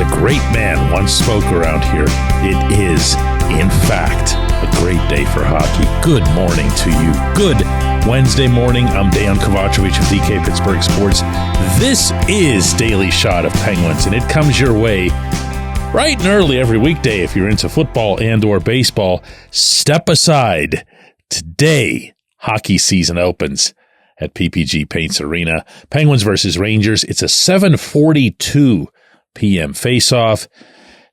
great man once spoke around here. It is, in fact, a great day for hockey. Good morning to you. Good Wednesday morning. I'm Dejan Kovacevic of DK Pittsburgh Sports. This is Daily Shot of Penguins, and it comes your way bright and early every weekday if you're into football and or baseball. Step aside. Today, hockey season opens at PPG Paints Arena. Penguins versus Rangers. It's a 7:42 p.m. face-off.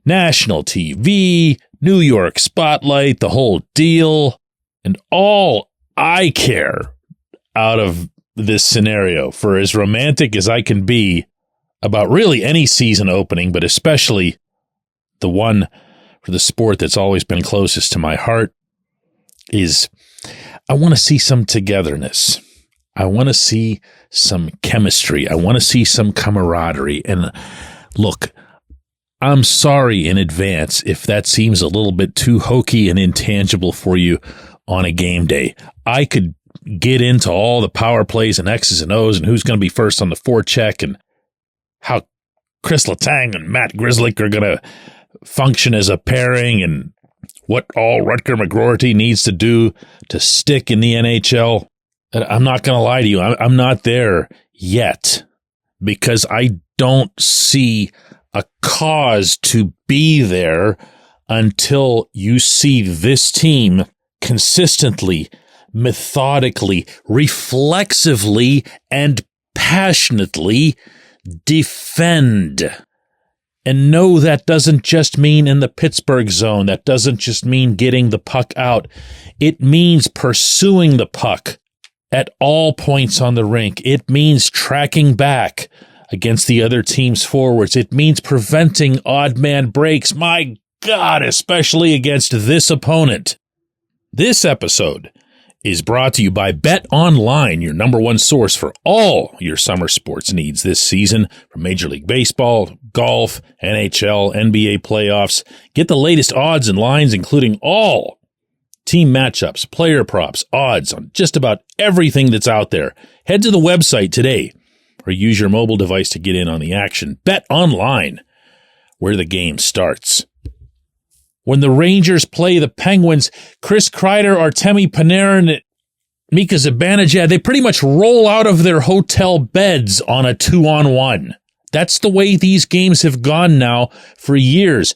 National TV, New York Spotlight, the whole deal. And all I care out of this scenario, for as romantic as I can be about really any season opening, but especially the one for the sport that's always been closest to my heart, is I want to see some togetherness. I want to see some chemistry. I want to see some camaraderie. And look, I'm sorry in advance if that seems a little bit too hokey and intangible for you on a game day. I could get into all the power plays and X's and O's and who's going to be first on the forecheck and how Chris Letang and Matt Grzelcyk are going to function as a pairing and what all Rutger McGroarty needs to do to stick in the NHL. And I'm not going to lie to you. I'm not there yet because I don't see a cause to be there until you see this team consistently, methodically, reflexively, and passionately defend. And no, that doesn't just mean in the Pittsburgh zone. That doesn't just mean getting the puck out. It means pursuing the puck at all points on the rink. It means tracking back against the other team's forwards. It means preventing odd man breaks. My God, especially against this opponent. This episode is brought to you by Bet Online, your number one source for all your summer sports needs this season, from Major League Baseball, golf, NHL, NBA playoffs. Get the latest odds and lines, including all team matchups, player props, odds on just about everything that's out there. Head to the website today or use your mobile device to get in on the action. Bet Online, where the game starts. When the Rangers play the Penguins, Chris Kreider, Artemi Panarin, and Mika Zibanejad, they pretty much roll out of their hotel beds on a 2-on-1. That's the way these games have gone now for years.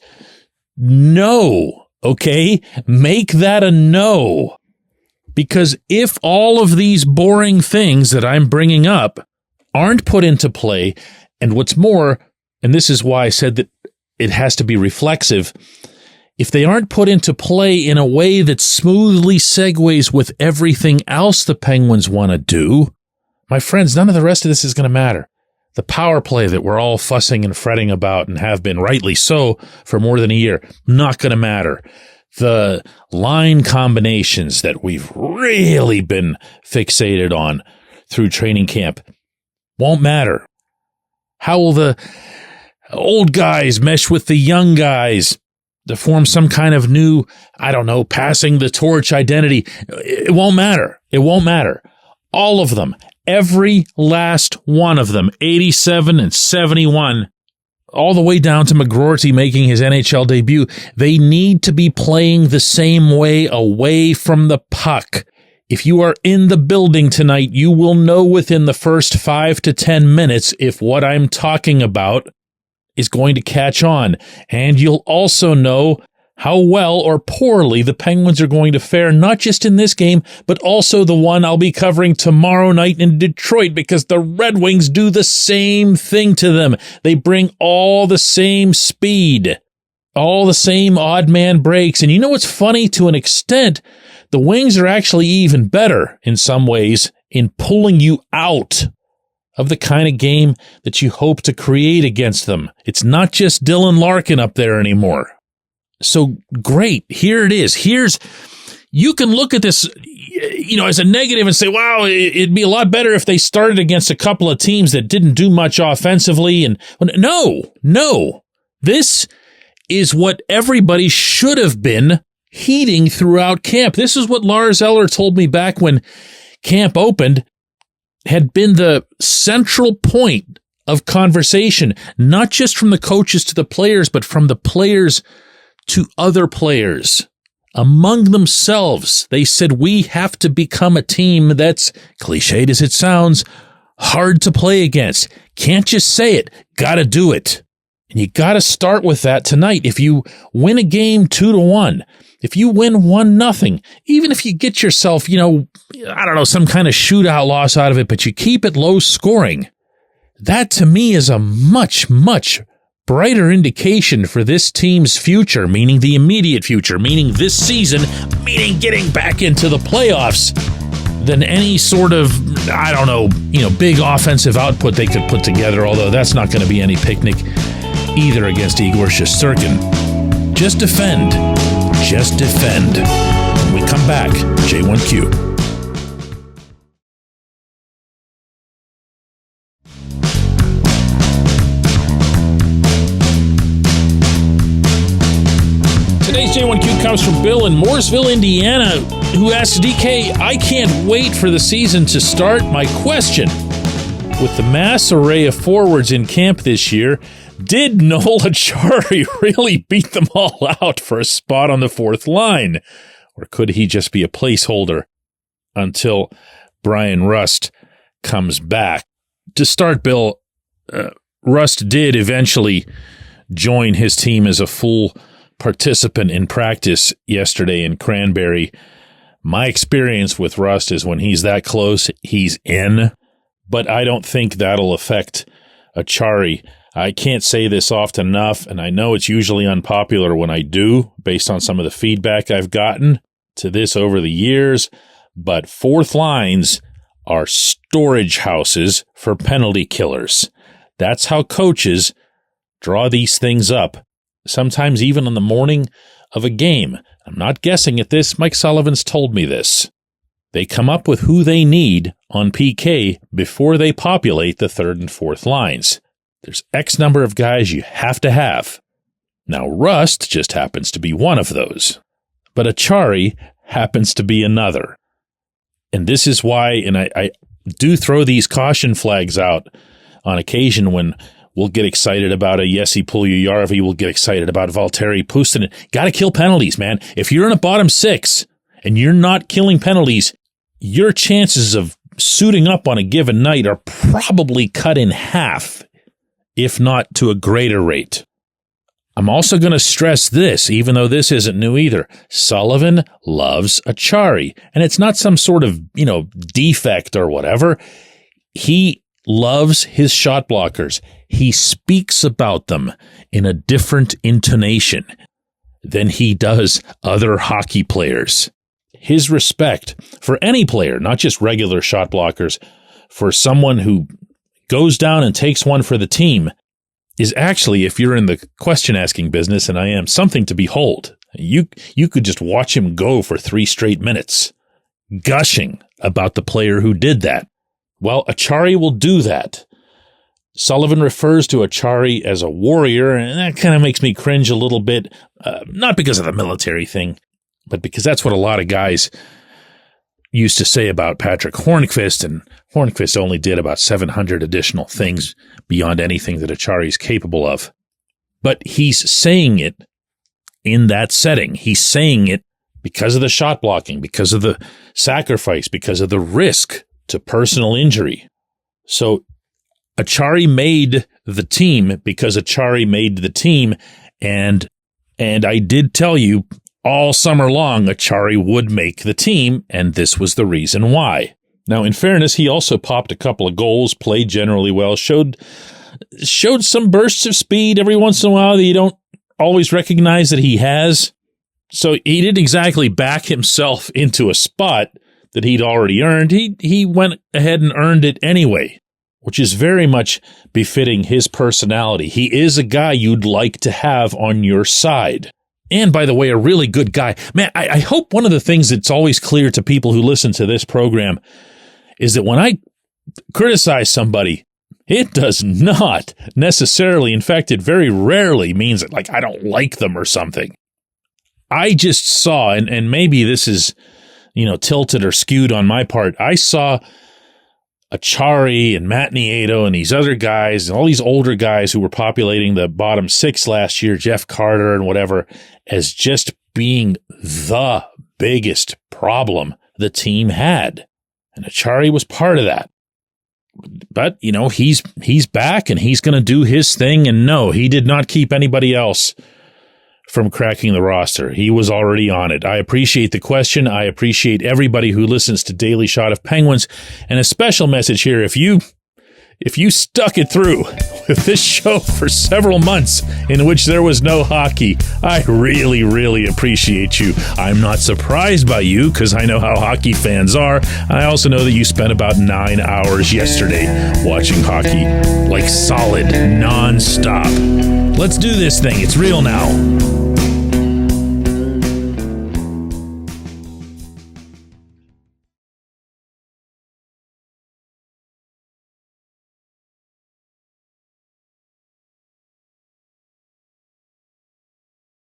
No. Okay, make that a no. Because if all of these boring things that I'm bringing up aren't put into play, and what's more, and this is why I said that it has to be reflexive, if they aren't put into play in a way that smoothly segues with everything else the Penguins want to do, my friends, none of the rest of this is going to matter. The power play that we're all fussing and fretting about and have been rightly so for more than a year, not going to matter. The line combinations that we've really been fixated on through training camp won't matter. How will the old guys mesh with the young guys to form some kind of new, passing the torch identity? It won't matter. It won't matter. All of them. Every last one of them, 87 and 71, all the way down to McGroarty making his NHL debut, they need to be playing the same way away from the puck. If you are in the building tonight, you will know within the first 5 to 10 minutes if what I'm talking about is going to catch on. And you'll also know how well or poorly the Penguins are going to fare, not just in this game, but also the one I'll be covering tomorrow night in Detroit, because the Red Wings do the same thing to them. They bring all the same speed, all the same odd man breaks. And you know what's funny? To an extent, the Wings are actually even better in some ways in pulling you out of the kind of game that you hope to create against them. It's not just Dylan Larkin up there anymore. So great, here it is. You can look at this, as a negative and say, wow, it'd be a lot better if they started against a couple of teams that didn't do much offensively. And no, this is what everybody should have been heeding throughout camp. This is what Lars Eller told me back when camp opened, had been the central point of conversation, not just from the coaches to the players, but from the players to other players. Among themselves, they said, we have to become a team that's, cliched as it sounds, hard to play against. Can't just say it, gotta do it. And you gotta start with that tonight. If you win a game 2-1, if you win 1-0, even if you get yourself, some kind of shootout loss out of it, but you keep it low scoring, that to me is a much, much brighter indication for this team's future, meaning the immediate future, meaning this season, meaning getting back into the playoffs, than any sort of, big offensive output they could put together, although that's not going to be any picnic either against Igor Shesterkin. Just defend. Just defend. When we come back, J1Q. Today's J1Q comes from Bill in Mooresville, Indiana, who asks, DK, I can't wait for the season to start. My question, with the mass array of forwards in camp this year, did Noel Acciari really beat them all out for a spot on the fourth line? Or could he just be a placeholder until Brian Rust comes back? To start, Bill, Rust did eventually join his team as a full participant in practice yesterday in Cranberry. My experience with Rust is when he's that close, he's in. But I don't think that'll affect Acciari. I can't say this often enough, and I know it's usually unpopular when I do, based on some of the feedback I've gotten to this over the years, but fourth lines are storage houses for penalty killers. That's how coaches draw these things up, sometimes even on the morning of a game. I'm not guessing at this. Mike Sullivan's told me this. They come up with who they need on PK before they populate the third and fourth lines. There's X number of guys you have to have. Now, Rust just happens to be one of those, but Acciari happens to be another. And this is why, and I do throw these caution flags out on occasion when we'll get excited about a Jesse Puljujarvi, we'll get excited about Valtteri Puustinen. Got to kill penalties, man. If you're in a bottom six and you're not killing penalties, your chances of suiting up on a given night are probably cut in half, if not to a greater rate. I'm also going to stress this, even though this isn't new either. Sullivan loves Acciari, and it's not some sort of, defect or whatever. He loves his shot blockers. He speaks about them in a different intonation than he does other hockey players. His respect for any player, not just regular shot blockers, for someone who goes down and takes one for the team, is actually, if you're in the question-asking business, and I am, something to behold. You could just watch him go for 3 straight minutes, gushing about the player who did that. Well, Acciari will do that. Sullivan refers to Acciari as a warrior, and that kind of makes me cringe a little bit, not because of the military thing, but because that's what a lot of guys used to say about Patrick Hornqvist, and Hornqvist only did about 700 additional things beyond anything that Acciari is capable of. But he's saying it in that setting. He's saying it because of the shot blocking, because of the sacrifice, because of the risk to personal injury. So Acciari made the team because Acciari made the team, and I did tell you all summer long Acciari would make the team, and this was the reason why. Now, in fairness, he also popped a couple of goals, played generally well, showed some bursts of speed every once in a while that you don't always recognize that he has. So he didn't exactly back himself into a spot that he'd already earned. He went ahead and earned it anyway, which is very much befitting his personality. He is a guy you'd like to have on your side. And, by the way, a really good guy. Man, I hope one of the things that's always clear to people who listen to this program is that when I criticize somebody, it does not necessarily, in fact, it very rarely means that, like, I don't like them or something. I just saw, and maybe this is, tilted or skewed on my part, I saw Acciari and Matt Nieto and these other guys and all these older guys who were populating the bottom six last year, Jeff Carter and whatever, as just being the biggest problem the team had. And Acciari was part of that. But, he's back and he's going to do his thing. And no, he did not keep anybody else from cracking the roster. He was already on it. I appreciate the question. I appreciate everybody who listens to Daily Shot of Penguins. And a special message here. If you stuck it through with this show for several months in which there was no hockey, I really, really appreciate you. I'm not surprised by you because I know how hockey fans are. I also know that you spent about 9 hours yesterday watching hockey, like solid, non-stop. Let's do this thing. It's real now.